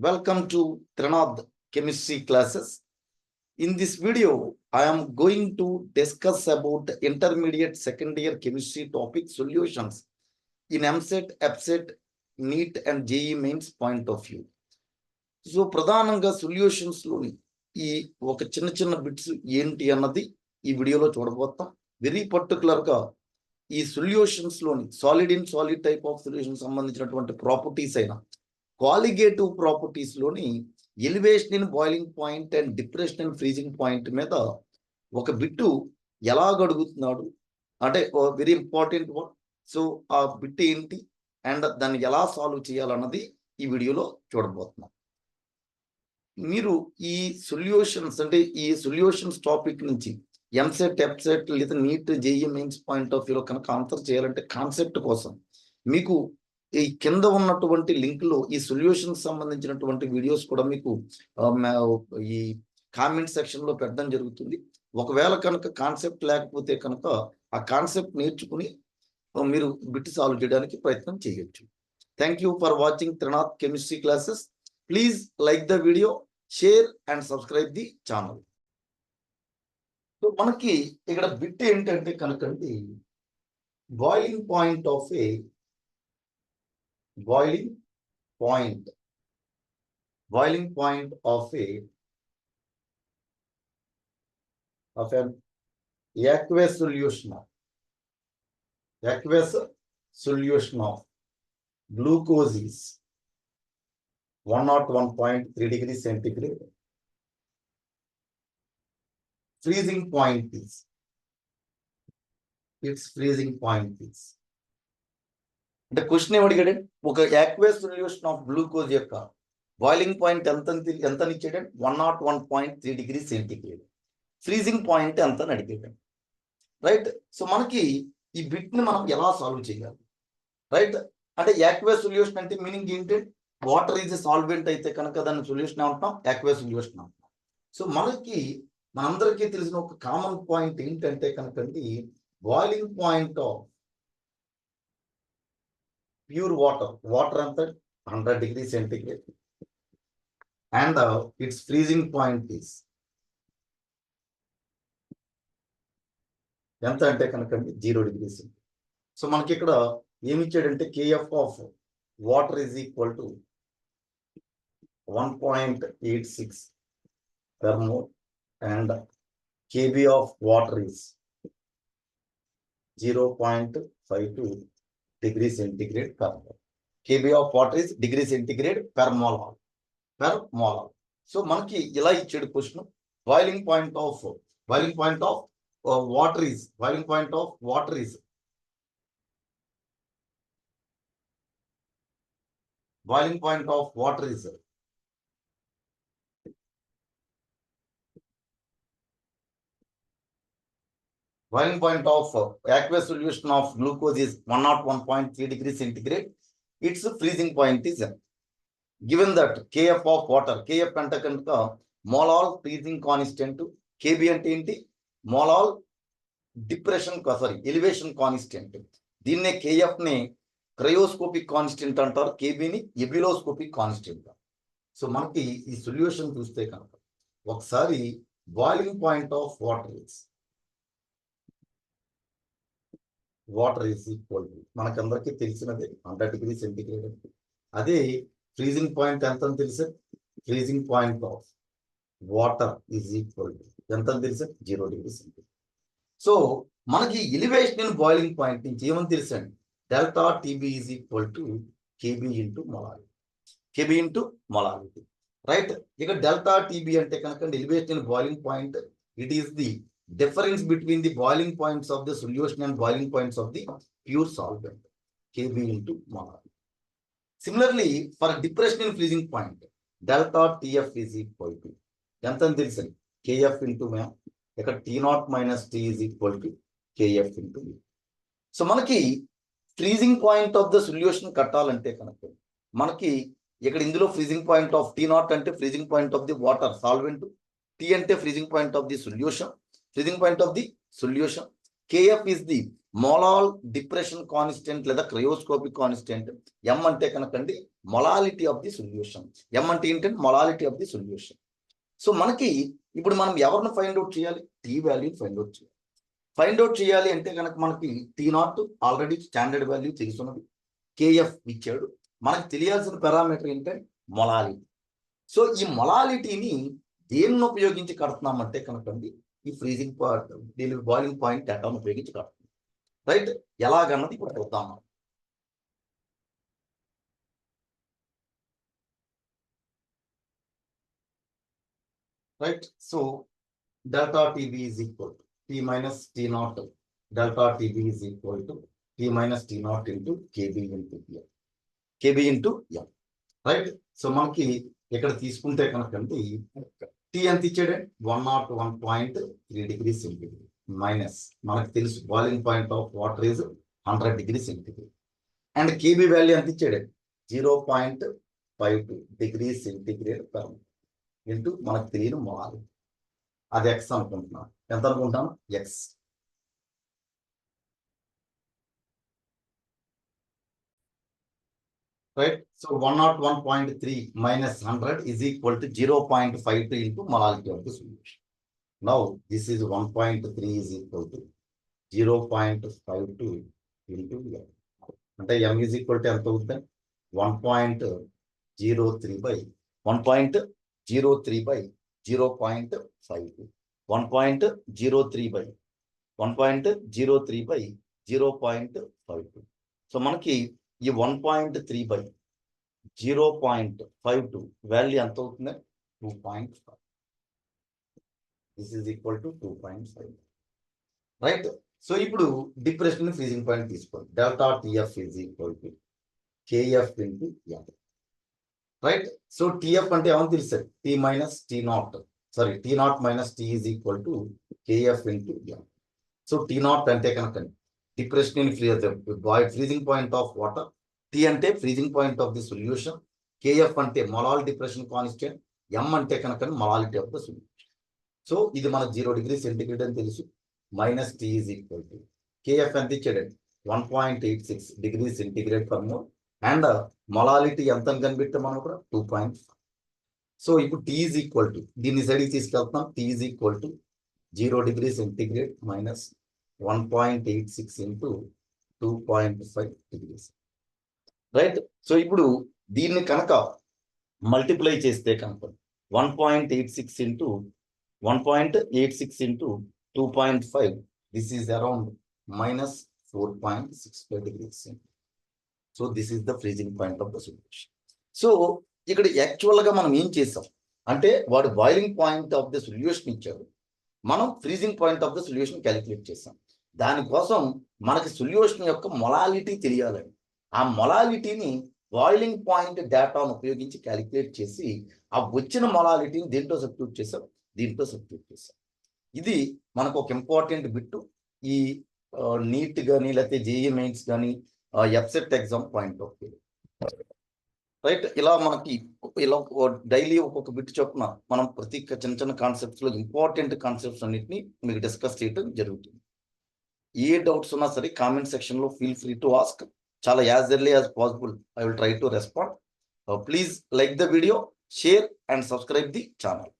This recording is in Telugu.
Welcome to Trinath Chemistry classes. In this video, I am going to discuss about intermediate second year chemistry topic solutions in MSET, EPSET, NEET and JEE mains point of view. So ప్రధానంగా సొల్యూషన్స్ లోని ఈ ఒక చిన్న బిట్స్ ఏంటి అన్నది ఈ వీడియోలో చూడబోతాం. వెరీ పర్టికులర్ గా ఈ సొల్యూషన్స్ లోని solid in solid type of solution సంబంధించినటువంటి ప్రాపర్టీస్ అయినా క్వాలిగేటివ్ ప్రాపర్టీస్ లోని elevation in boiling point and depression and freezing point మీద ఒక బిట్టు ఎలా అడుగుతున్నాడు అంటే వెరీ ఇంపార్టెంట్ వన్. సో ఆ బిట్ ఏంటి అండ్ దాన్ని ఎలా సాల్వ్ చేయాలన్నది ఈ వీడియోలో చూడబోతున్నాం. మీరు ఈ సొల్యూషన్స్ అంటే ఈ సొల్యూషన్స్ టాపిక్ నుంచి ఎంసెట్ ఎప్సెట్ లేదా NEET JEE mains point of వ్యూలో కనుక ఆన్సర్ చేయాలంటే కాన్సెప్ట్ కోసం మీకు ఈ కింద ఉన్నటువంటి లింక్ లో ఈ సొల్యూషన్స్ సంబంధించినటువంటి వీడియోస్ కూడా మీకు ఈ కామెంట్ సెక్షన్ లో పెట్టడం జరుగుతుంది. ఒకవేళ కనుక కాన్సెప్ట్ లేకపోతే కనుక ఆ కాన్సెప్ట్ నేర్చుకుని మీరు బిట్ సాల్వ్ చేయడానికి ప్రయత్నం చేయొచ్చు. Thank you for watching Trinath chemistry classes. Please like the video, share and subscribe the channel. So మనకి ఇక్కడ బిట్ ఏంటంటే కనుకండి boiling point of a boiling point of an aqueous solution of glucose is 101.3 degrees centigrade. Freezing point is అంటే క్వశ్చన్ ఏమడిగాడు, ఒక యాక్వేస్ సొల్యూషన్ ఆఫ్ గ్లూకోజ్ యొక్క బాయిలింగ్ పాయింట్ ఎంత ఇచ్చాడు, 101.3 డిగ్రీ సెంటిగ్రేడ్. ఫ్రీజింగ్ పాయింట్ ఎంత అని అడిగాడు. రైట్. సో మనకి ఈ బిట్ ని మనం ఎలా సాల్వ్ చేయాలి, రైట్? అంటే యాక్వేస్ సొల్యూషన్ అంటే మీనింగ్ ఏంటి, వాటర్ ఈజ్ సాల్వెంట్ అయితే కనుక దాన్ని సొల్యూషన్ అంటున్నాం, యాక్వేస్ సొల్యూషన్ అంటున్నాం. సో మనకి మనందరికీ తెలిసిన ఒక కామన్ పాయింట్ ఏంటంటే కనుకండి boiling point of pure water anta 100 degrees centigrade and its freezing point is ఎంత అంటే కనుకండి 0 degrees centigrade. సో మనకి ఇక్కడ ఏమి ఇచ్చాడంటే kf of water is equal to 1.86 per mole and kb of water is 0.52 degree centigrade per mole. kb of water is degree centigrade per mole. So మనకి ఇలా ఇచ్చాడు question. Boiling point of water is 101.3 degrees centigrade. Its freezing point is given that kf of water, kf అంటే కనుక మోలాల్ ఫ్రీజింగ్ కాన్స్టెంట్, kb అంటే ఏంటి మోలాల్ ఎలివేషన్ కాన్స్టెంట్. దీన్నే kf ని క్రయోస్కోపిక్ కాన్స్టెంట్ అంటారు, kb ని ఎబిలోస్కోపిక్ కాన్స్టెంట్. సో మనకి ఈ సొల్యూషన్ చూస్తే కనుక ఒకసారి boiling point of water is equal to మనకందరికీ తెలిసినదే 100 డిగ్రీ సెంటిగ్రేడ్. అదే ఫ్రీజింగ్ పాయింట్ ఎంత అని తెలిసే, freezing point of water is equal to ఎంత అని తెలిసే 0 డిగ్రీ సెంటిగ్రేడ్. సో మనకి ఎలివేషన్ ఇన్ బాయిలింగ్ పాయింట్ నుంచి ఏమని తెలుసండి, delta TB is equal to KB into molality. Right. ఇక డెల్టా టీబీ అంటే కనుక elevation in boiling point, it is the difference between the boiling points of the solution and boiling points of the pure solvent, kb into molarity. Similarly, for depression in freezing point, delta tf is equal to ఎంత అని తెలుసు, kf into ఇక్కడ t0 minus t is equal to kf into v. So మనకి freezing point of the solution కట్టాలంటే కనుక మనకి ఇక్కడ ఇందులో ఫ్రీజింగ్ పాయింట్ ఆఫ్ t0 అంటే freezing point of the water solvent, t అంటే freezing point of the solution, freezing point of the solution, kf is the molal depression constant లేదా క్రయోస్కోపిక్ కాన్స్టెంట్. ఎం అంటే కనుకండి molality of the solution. M అంటే ఏంటంటే molality of the solution. So మనకి ఇప్పుడు మనం ఎవరిని ఫైండ్ అవుట్ చేయాలి? టీ వాల్యూ ఫైండ్ అవుట్ చేయాలి. ఫైండ్ అవుట్ చేయాలి అంటే కనుక మనకి T0 ఆల్రెడీ స్టాండర్డ్ వాల్యూ తెలుసున్నది, KF ఇచ్చాడు. మనకు తెలియాల్సిన పారామీటర్ ఏంటంటే మొలాలిటీ. సో ఈ మొలాలిటీని దేన్ని ఉపయోగించి కడుతున్నామంటే కనుకండి ఈ ఫ్రీజింగ్ పాయింట్, దీని బాయిలింగ్ పాయింట్ డేటాను ఉపయోగించి కడుతున్నాం. రైట్, ఎలాగన్నది ఇప్పుడు చూద్దాం. Right, so delta TB is equal to T minus T0. Delta TB is equal to T minus T0 into KB into M. KB into M. Right, so మనకి ఇక్కడ తీసుకుంటే కనుకండి T ఎంత ఇచ్చాడే 101.3 degrees centigrade మైనస్ మనకు తెలుసు boiling point of water is 100 degrees centigrade. And KB value ఎంత ఇచ్చాడే 0.52 degrees centigrade per ఇంటూ మనకు తెలియని మొలాలిటీ. అది ఎక్స్ అనుకుంటున్నాం. ఎంత అనుకుంటాం? X. Right, so 101.3 minus 100 is equal to 0.52 into molality of the solution. Now this is 1.3 is equal to 0.52 into M. అంటే M is equal to ఎంత అవుతుంది? 1.03 by 1.03 by 0.52. 1.03 by 1.03 by 0.52. So మనకి ఈ 1.3 by 0.52 వాల్యూ ఎంత అవుతుంది? 2.5. This is equal to 2.5. Right, so ఇప్పుడు డిప్రెషన్ ఫ్రీజింగ్ పాయింట్ తీసుకోండి. Delta TF is equal to KF into M. Right, so TF అంటే ఏమని తెలుసు? T minus T0. Sorry, T0 minus T is equal to KF into M. So T0 అంటే కనుక depression in freezing point of water, T అంటే freezing point of the solution, KF అంటే మొలాల్ డిప్రెషన్ కాన్స్టెంట్, M అంటే కనుక molality of the solution. So ఇది మన 0 degrees centigrade అని తెలుసు. Minus T is equal to KF ఎంత ఇచ్చాడండి? 1.86 degrees centigrade per mole. And molality ఎంత అని కనిపెట్టాం మనం కూడా 2.5. సో ఇప్పుడు T is equal to దీన్ని సైడ్కి తీసుకెళ్తున్నాం. T is equal to 0 degrees centigrade minus 1.86 into 2.5 degrees. Right, so ఇప్పుడు దీన్ని కనుక మల్టిప్లై చేస్తే కనుక 1.86 into 1.86 into 2.5, this is around minus 4.65 degrees. So this is the freezing point of the solution. So ఇక్కడ యాక్చువల్గా మనం ఏం చేసాం అంటే వాడు boiling point of the solution ఇచ్చాడు, మనం freezing point of the solution calculate చేసాం. దానికోసం మనకి సొల్యూషన్ యొక్క మొలాలిటీ తెలియాలండి. ఆ మొలాలిటీని బాయిలింగ్ పాయింట్ డేటాను ఉపయోగించి క్యాలిక్యులేట్ చేసి ఆ వచ్చిన మొలాలిటీని దేంట్లో సబ్స్టిట్యూట్ చేసాం? దీంట్లో సబ్స్టిట్యూట్ చేసాం. ఇది మనకు ఒక ఇంపార్టెంట్ బిట్టు ఈ నీట్ కానీ లేకపోతే JEE మెయిన్స్ కానీ ఎఫ్సెట్ exam point of view. Right, ఇలా మనకి ఇలా డైలీ ఒక్కొక్క బిట్ చొప్పున మనం ప్రతి చిన్న చిన్న కాన్సెప్ట్స్లో ఇంపార్టెంట్ కాన్సెప్ట్స్ అన్నిటిని మీకు డిస్కస్ చేయడం జరుగుతుంది. ఏ డౌట్స్ ఉన్నా సరే కామెంట్ సెక్షన్లో ఫీల్ ఫ్రీ టు ఆస్క్. చాలా as early as possible I will try to respond. Please like the video, share and subscribe the channel.